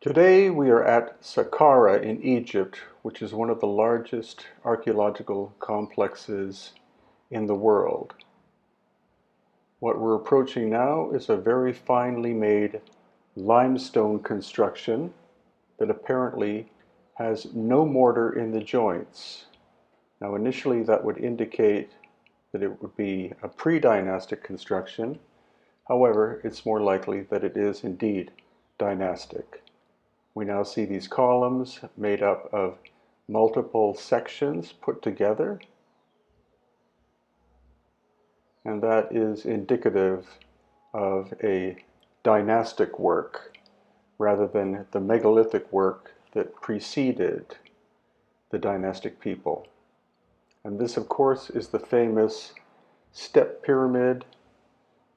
Today we are at Saqqara in Egypt, which is one of the largest archaeological complexes in the world. What we're approaching now is a very finely made limestone construction that apparently has no mortar in the joints. Now initially that would indicate that it would be a pre-dynastic construction. However, it's more likely that it is indeed dynastic. We now see these columns made up of multiple sections put together, and that is indicative of a dynastic work rather than the megalithic work that preceded the dynastic people. And this, of course, is the famous step pyramid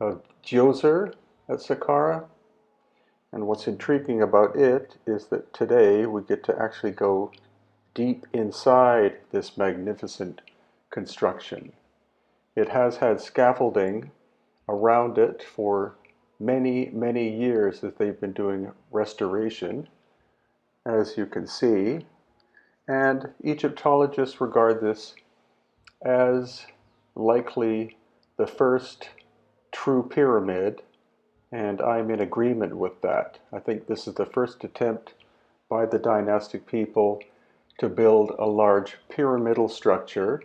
of Djoser at Saqqara. And what's intriguing about it is that today we get to actually go deep inside this magnificent construction. It has had scaffolding around it for many, many years as they've been doing restoration, as you can see. And Egyptologists regard this as likely the first true pyramid, and I'm in agreement with that. I think this is the first attempt by the dynastic people to build a large pyramidal structure,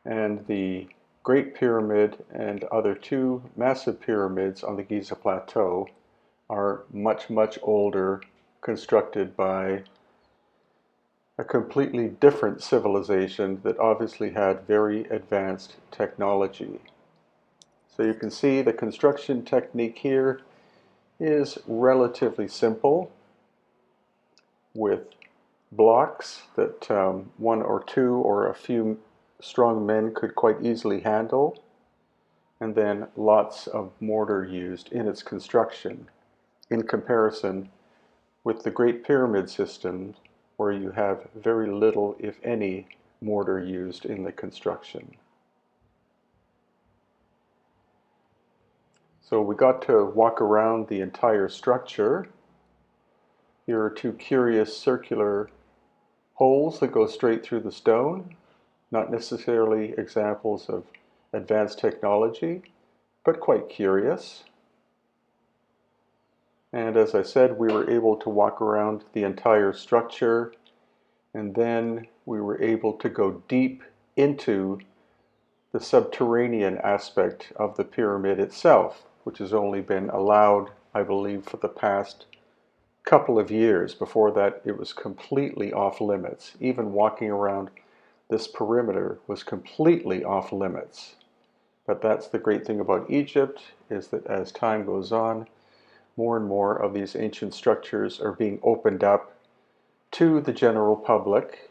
and the Great Pyramid and other two massive pyramids on the Giza Plateau are much, much older, constructed by a completely different civilization that obviously had very advanced technology. So you can see the construction technique here is relatively simple, with blocks that one or two or a few strong men could quite easily handle, and then lots of mortar used in its construction, in comparison with the Great Pyramid system, where you have very little, if any, mortar used in the construction. So we got to walk around the entire structure. Here are two curious circular holes that go straight through the stone, not necessarily examples of advanced technology, but quite curious. And as I said, we were able to walk around the entire structure, and then we were able to go deep into the subterranean aspect of the pyramid itself, which has only been allowed, I believe, for the past couple of years. Before that, it was completely off limits. Even walking around this perimeter was completely off limits. But that's the great thing about Egypt, is that as time goes on, more and more of these ancient structures are being opened up to the general public,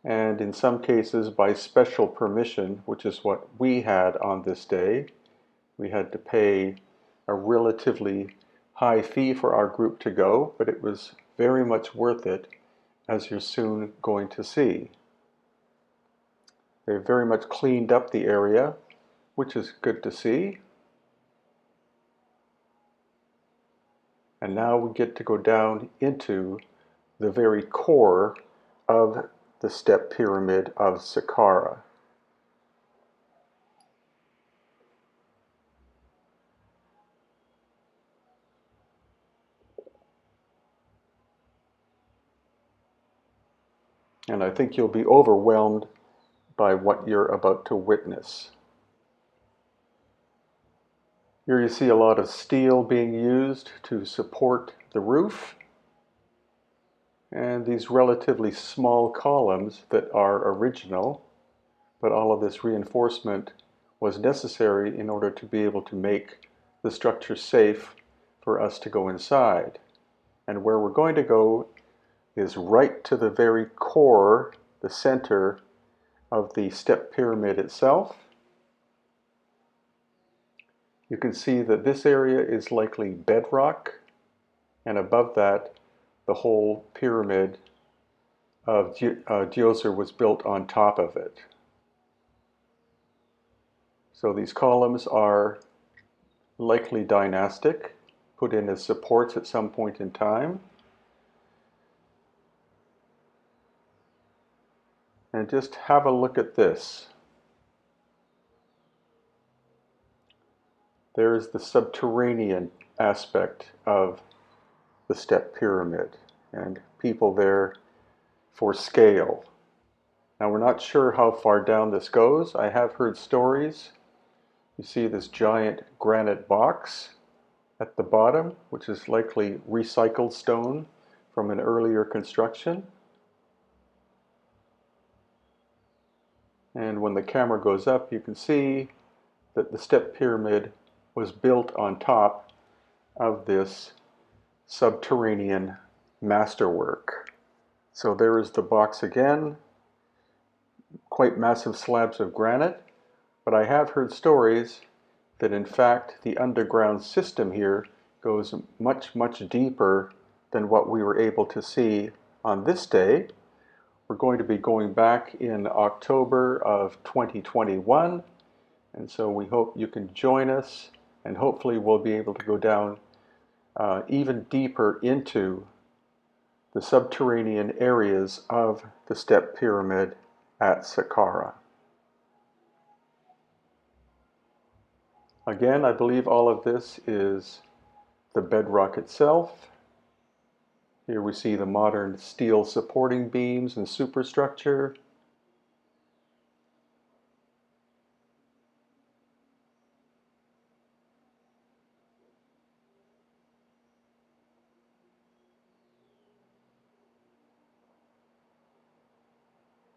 and in some cases by special permission, which is what we had on this day. We had to pay a relatively high fee for our group to go, but it was very much worth it, as you're soon going to see. They've very much cleaned up the area, which is good to see. And now we get to go down into the very core of the step pyramid of Saqqara. And I think you'll be overwhelmed by what you're about to witness. Here you see a lot of steel being used to support the roof, and these relatively small columns that are original, but all of this reinforcement was necessary in order to be able to make the structure safe for us to go inside. And where we're going to go is right to the very core, the center of the step pyramid itself. You can see that this area is likely bedrock, and above that the whole pyramid of Djoser was built on top of it. So these columns are likely dynastic, put in as supports at some point in time. And just have a look at this. There's the subterranean aspect of the step pyramid and people there for scale. Now we're not sure how far down this goes. I have heard stories. You see this giant granite box at the bottom, which is likely recycled stone from an earlier construction. And when the camera goes up, you can see that the step pyramid was built on top of this subterranean masterwork. So there is the box again, quite massive slabs of granite, but I have heard stories that in fact the underground system here goes much, much deeper than what we were able to see on this day. We're going to be going back in October of 2021, and so we hope you can join us, and hopefully we'll be able to go down even deeper into the subterranean areas of the step pyramid at Saqqara. Again, I believe all of this is the bedrock itself. Here we see the modern steel supporting beams and superstructure.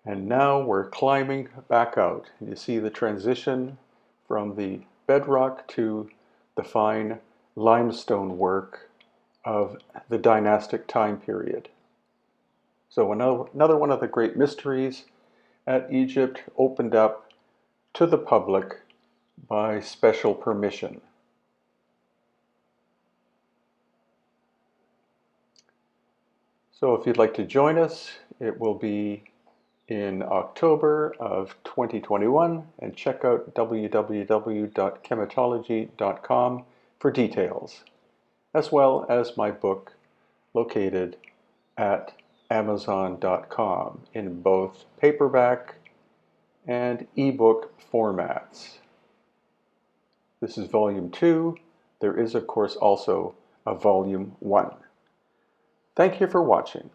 And now we're climbing back out. You see the transition from the bedrock to the fine limestone work of the dynastic time period. So another one of the great mysteries at Egypt, opened up to the public by special permission. So if you'd like to join us, it will be in October of 2021, and check out www.chematology.com for details, as well as my book located at Amazon.com in both paperback and ebook formats. This is volume 2. There is, of course, also a volume 1. Thank you for watching.